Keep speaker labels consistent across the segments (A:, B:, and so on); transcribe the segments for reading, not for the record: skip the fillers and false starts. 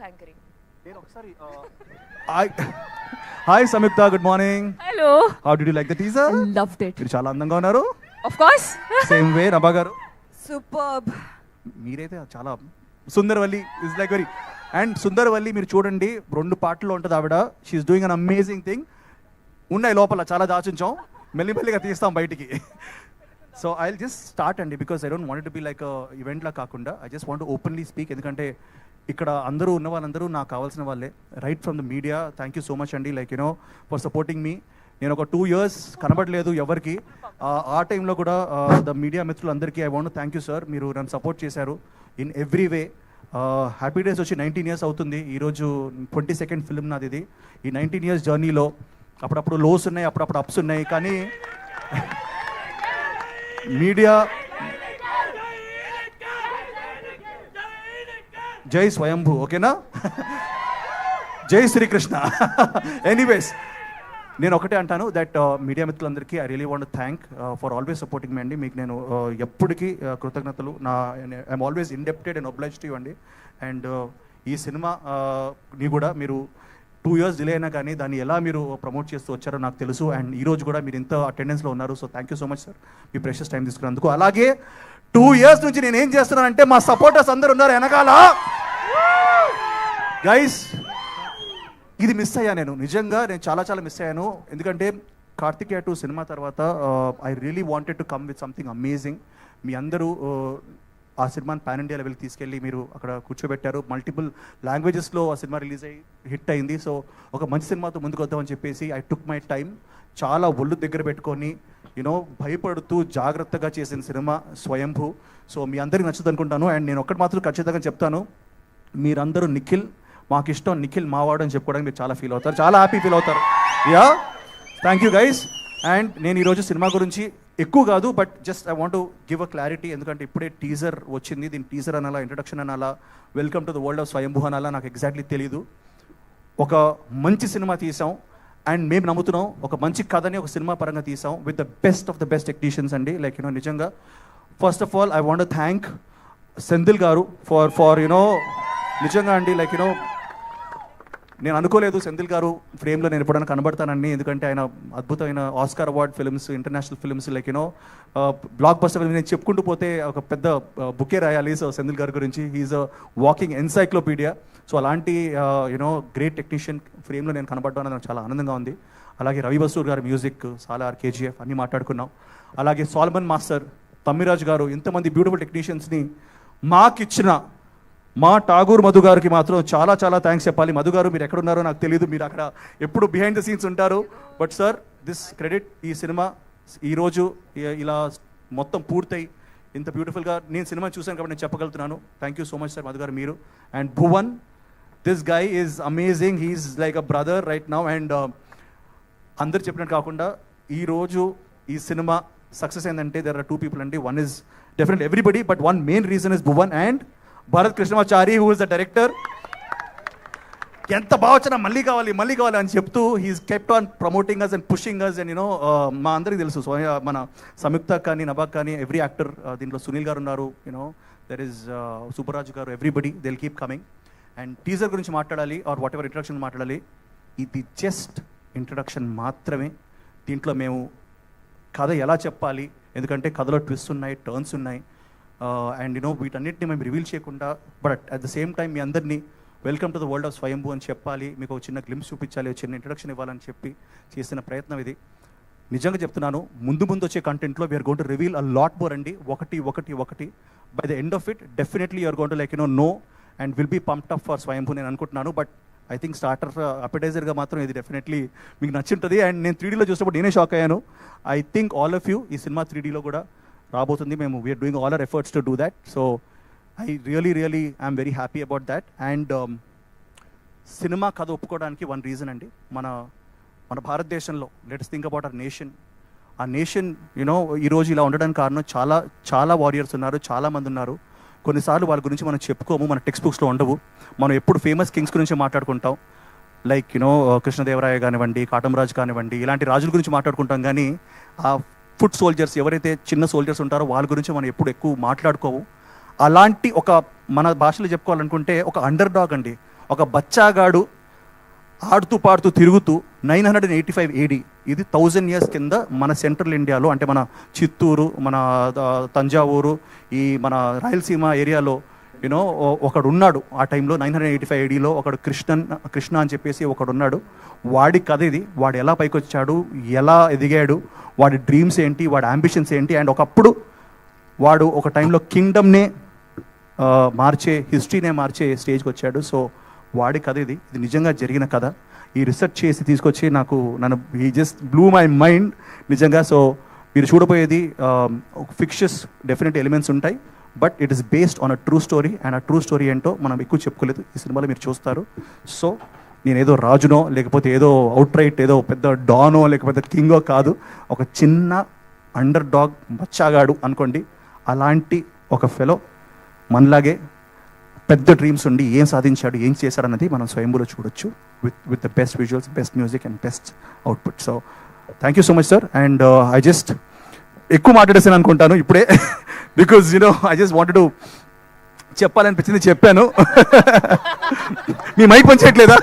A: Anchoring.
B: నేను ఒకసారి hi Samyuktha, good morning.
A: Hello,
B: how did you like the teaser?
A: Loved it.
B: మీరు చాలా అందంగా ఉన్నారు.
A: Of course.
B: Same way Nabha garu.
A: Superb.
B: మీరైతే చాలా Sundaravalli is like very and Sundaravalli మీరు చూడండి 2 పాటల్లో ఉంటుంది ఆవిడ. She's doing an amazing thing. ఉన్నాయి లోపల చాలా దాచుంచాం, మెల్లిమెల్లిగా తీస్తాం బయటికి. So I will just start అండి, because I don't want to be like ఈవెంట్లా కాకుండా I just want openly speak. ఎందుకంటే ఇక్కడ అందరూ ఉన్న వాళ్ళందరూ నాకు కావాల్సిన వాళ్ళే, right from the media. Thank you so much అండి, లైక్ ఫర్ సపోర్టింగ్ మీ. నేను ఒక 2 years కనబడలేదు ఎవరికి. ఆ టైంలో కూడా ద మీడియా మిత్రులందరికీ I want thank you sir. మీరు నన్ను సపోర్ట్ చేశారు in every way. Happy days వచ్చి 19 years అవుతుంది. ఈరోజు 22nd ఫిల్మ్ నాది ఇది. ఈ 19 years జర్నీలో అప్పుడప్పుడు లోస్ ఉన్నాయి, అప్పుడప్పుడు అప్స్ ఉన్నాయి. కానీ మీడియా జై స్వయంభూ, ఓకేనా? జై శ్రీకృష్ణ. ఎనీవేస్, నేను ఒకటే అంటాను దట్ మీడియా మిత్రులందరికీ I really want thank for always supporting మీ అండి. మీకు నేను ఎప్పటికీ కృతజ్ఞతలు. I'm always indebted and obliged to you అండి. అండ్ ఈ సినిమా ని కూడా మీరు 2 years డిలే అయినా కానీ దాన్ని ఎలా మీరు ప్రమోట్ చేస్తూ వచ్చారో నాకు తెలుసు. అండ్ ఈ రోజు కూడా మీరు ఇంత అటెండెన్స్లో ఉన్నారు. So thank you so much sir, me precious time తీసుకున్నందుకు. అలాగే 2 years నుంచి నేను ఏం చేస్తున్నానంటే మా సపోర్టర్స్ అందరు ఉన్నారు వెనకాల. గైస్, ఇది మిస్ అయ్యా నేను, నిజంగా నేను చాలా మిస్ అయ్యాను. ఎందుకంటే కార్తికేయ 2 సినిమా తర్వాత I really wanted to come with something amazing. మీ అందరూ ఆ సినిమాని పాన్ ఇండియా లెవెల్కి తీసుకెళ్ళి మీరు అక్కడ కూర్చోబెట్టారు. మల్టిపుల్ లాంగ్వేజెస్లో ఆ సినిమా రిలీజ్ అయ్యి హిట్ అయింది. సో ఒక మంచి సినిమాతో ముందుకు వద్దామని చెప్పేసి ఐ టుక్ మై టైం. చాలా ఒళ్ళు దగ్గర పెట్టుకొని భయపడుతూ జాగ్రత్తగా చేసిన సినిమా స్వయంభూ. సో మీ అందరికీ నచ్చుతుంది అనుకుంటాను. అండ్ నేను ఒక్కటి మాత్రం ఖచ్చితంగా చెప్తాను, మీరందరూ నిఖిల్ మాకు ఇష్టం, నిఖిల్ మావాడు అని చెప్పుకోవడానికి మీరు చాలా ఫీల్ అవుతారు, చాలా హ్యాపీ ఫీల్ అవుతారు. Yeah, thank you guys. And నేను ఈరోజు సినిమా గురించి ఎక్కువ కాదు, but just I want to give a clarity. ఎందుకంటే ఇప్పుడే టీజర్ వచ్చింది. దీని టీజర్ అనాలా, ఇంట్రడక్షన్ అనాలా, welcome to the world of స్వయంభూ అనాలా నాకు ఎగ్జాక్ట్లీ తెలీదు. ఒక మంచి సినిమా తీసాం అండ్ మేము నమ్ముతున్నాం, ఒక మంచి కథని ఒక సినిమా పరంగా తీసాం with the best of the best technicians అండి. లైక్ నిజంగా first of all I want to thank Senthil గారు ఫర్ నిజంగా అండి, లైక్ నేను అనుకోలేదు సెంధిల్ గారు ఫ్రేమ్లో నేను ఎప్పుడైనా కనబడతానండి. ఎందుకంటే ఆయన అద్భుతమైన Oscar award films, international films, like block buster film నేను చెప్పుకుంటూ పోతే ఒక పెద్ద బుకే రాయాలి. సో సెంధిల్ గారి గురించి he's a walking encyclopedia. So అలాంటి గ్రేట్ టెక్నీషియన్ ఫ్రేమ్లో నేను కనబడడం నాకు చాలా ఆనందంగా ఉంది. అలాగే రవి బసూర్ గారి మ్యూజిక్, సాలార్, కేజీఎఫ్ అన్నీ మాట్లాడుకున్నాం. అలాగే సాల్మన్ మాస్టర్, తమ్మిరాజ్ గారు, ఇంతమంది బ్యూటిఫుల్ టెక్నీషియన్స్ని మాకిచ్చిన మా ఠాగూర్ మధు గారికి మాత్రం చాలా థ్యాంక్స్ చెప్పాలి. మధు గారు మీరు ఎక్కడున్నారో నాకు తెలియదు, మీరు అక్కడ ఎప్పుడు బిహైండ్ ద సీన్స్ ఉంటారు. బట్ సార్, దిస్ క్రెడిట్, ఈ సినిమా ఈరోజు ఇలా మొత్తం పూర్తయి ఇంత బ్యూటిఫుల్గా నేను సినిమా చూశాను కాబట్టి నేను చెప్పగలుగుతున్నాను. Thank you so much sir Madhu garu, మీరు. And Bhuvan, this guy is amazing, he's like a brother right now. And అందరు చెప్పినట్టు కాకుండా ఈరోజు ఈ సినిమా సక్సెస్ ఏంటంటే దెర్ ఆర్ 2 people అండి. One is definitely everybody, but one main reason is Bhuvan and Bharat Krishnamachari, who is the director. ఎంత బాగా వచ్చినా మళ్ళీ కావాలి అని చెప్తూ he's kept on promoting us and pushing us. And మా అందరికీ తెలుసు, మన సంయుక్త కానీ, నభాక్ కానీ, ఎవ్రీ యాక్టర్ దీంట్లో సునీల్ గారు ఉన్నారు, దెర్ ఇస్ సూపర్రాజు గారు, everybody they will keep coming. And teaser గురించి మాట్లాడాలి ఆర్ వాట్ ఎవర్ ఇంట్రడక్షన్ మాట్లాడాలి, ఇది జస్ట్ ఇంట్రడక్షన్ మాత్రమే. దీంట్లో మేము కథ ఎలా చెప్పాలి, ఎందుకంటే కథలో ట్విస్ట్ ఉన్నాయి, టర్న్స్ ఉన్నాయి. అండ్ వీటన్నిటిని మేము రివీల్ చేయకుండా, but at the same time మీ అందరినీ welcome to the world of Swayambhu అని చెప్పాలి, మీకు ఒక చిన్న గ్లిమ్స్ చూపించాలి, ఒక చిన్న ఇంట్రడక్షన్ ఇవ్వాలని చెప్పి చేసిన ప్రయత్నం ఇది. నిజంగా చెప్తున్నాను, ముందు వచ్చే కంటెంట్లో we're going to reveal a lot more అండి. ఒకటి by the end of it definitely you're going to like know and will be pumped up for Swayambhu నేను అనుకుంటున్నాను. బట్ ఐ థింక్ స్టార్టర్ అపెటైజర్గా మాత్రం ఇది డెఫినెట్లీ మీకు నచ్చుంటుంది. అండ్ నేను 3Dలో చూసినప్పుడు నేనే షాక్ అయ్యాను. I think all of you ఈ సినిమా 3Dలో కూడా రాబోతుంది. మేము we're doing all our efforts to do that. So I really I'm very happy about that. And cinema కథ ఒప్పుకోవడానికి వన్ రీజన్ అండి, మన భారతదేశంలో let's think about our nation. ఆ నేషన్ ఈరోజు ఇలా ఉండడానికి కారణం చాలా వారియర్స్ ఉన్నారు, చాలామంది ఉన్నారు. కొన్నిసార్లు వాళ్ళ గురించి మనం చెప్పుకోము, మన టెక్స్ట్ బుక్స్లో ఉండవు. మనం ఎప్పుడు ఫేమస్ కింగ్స్ గురించి మాట్లాడుకుంటాం, లైక్ కృష్ణదేవరాయ కానివ్వండి, కాటమరాజు కానివ్వండి, ఇలాంటి రాజుల గురించి మాట్లాడుకుంటాం. కానీ ఆ ఫుట్ సోల్జర్స్, ఎవరైతే చిన్న సోల్జర్స్ ఉంటారో వాళ్ళ గురించి మనం ఎప్పుడు ఎక్కువ మాట్లాడుకోవు. అలాంటి ఒక మన భాషలో చెప్పుకోవాలనుకుంటే ఒక అండర్ డాగ్ అండి, ఒక బచ్చాగాడు ఆడుతూ పాడుతూ తిరుగుతూ 985 AD, ఇది 1000 years కింద మన సెంట్రల్ ఇండియాలో, అంటే మన చిత్తూరు, మన తంజావూరు, ఈ మన రాయలసీమ ఏరియాలో యూనో ఒకడు ఉన్నాడు ఆ టైంలో 985 ADలో ఒకడు కృష్ణ అని చెప్పేసి ఒకడు ఉన్నాడు. వాడి కథ ఇది. వాడు ఎలా పైకి వచ్చాడు, ఎలా ఎదిగాడు, వాడి డ్రీమ్స్ ఏంటి, వాడి అంబిషన్స్ ఏంటి, అండ్ ఒకప్పుడు వాడు ఒక టైంలో కింగ్డమ్నే మార్చే, హిస్టరీనే మార్చే స్టేజ్కి వచ్చాడు. సో వాడి కథ ఇది నిజంగా జరిగిన కథ. ఈ రీసెర్చ్ చేసి తీసుకొచ్చి నన్ను ఈ జస్ట్ బ్లూ మై మైండ్ నిజంగా. సో మీరు చూడబోయేది ఫిక్షస్ డెఫినెట్ ఎలిమెంట్స్ ఉంటాయి, but it is based on a true story. And ఆ ట్రూ స్టోరీ ఏంటో మనం ఎక్కువ చెప్పుకోలేదు, ఈ సినిమాలో మీరు చూస్తారు. సో నేను ఏదో రాజునో లేకపోతే ఏదో అవుట్ రైట్ ఏదో పెద్ద డానో లేకపోతే కింగో కాదు, ఒక చిన్న అండర్ డాగ్ బచ్చాగాడు అనుకోండి. అలాంటి ఒక ఫెలో మనలాగే పెద్ద డ్రీమ్స్ ఉండి ఏం సాధించాడు, ఏం చేశాడు అన్నది మనం స్వయంభూలో చూడొచ్చు with the best visuals, best music and best output. So thank you so much sir. And I just ఎక్కువ మాట్లాడేసాను అనుకుంటాను ఇప్పుడే, because I just wanted to చెప్పాలనిపించింది, చెప్పాను. మీ మైక్ పనిచేయట్లేదా?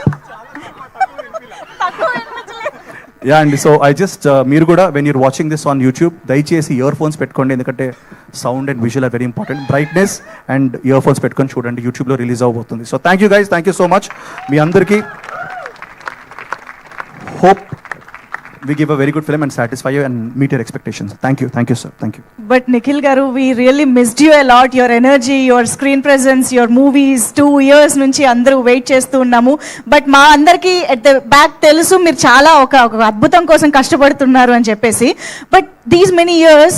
B: యా అండి. సో ఐ జస్ట్ మీరు కూడా when you're watching this on YouTube దయచేసి ఇయర్ ఫోన్స్ పెట్టుకోండి, ఎందుకంటే sound and visual are very important. Brightness and earphones పెట్టుకొని చూడండి, యూట్యూబ్లో రిలీజ్ అవబోతుంది. So thank you guys, thank you so much. మీ అందరికీ hope we give a very good film and satisfy you and meet your expectations. Thank you sir, thank you.
A: But Nikhil garu, we really missed you a lot. Your energy, your screen presence, your movies, 2 years nunchi andaru wait chestu unnamu. But ma andarki at the back telusu meer chaala oka adbhutam kosam kashtapadtunnaru ani cheppesi. But these many years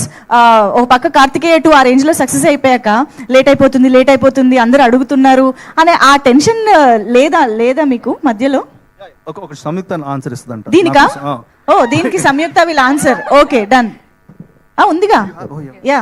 A: oka pakka Kartikeya 2 aa range lo success ayipayaka late అయిపోతుంది అందరూ అడుగుతున్నారు అనే ఆ tension లేదా మీకు మధ్యలో?
B: ఒక సంయుక్త answer ఇస్తుందంట
A: దీనికా? ఓ దీనికి సంయుక్త విల్ ఆన్సర్. Okay done. ఉందిగా. యా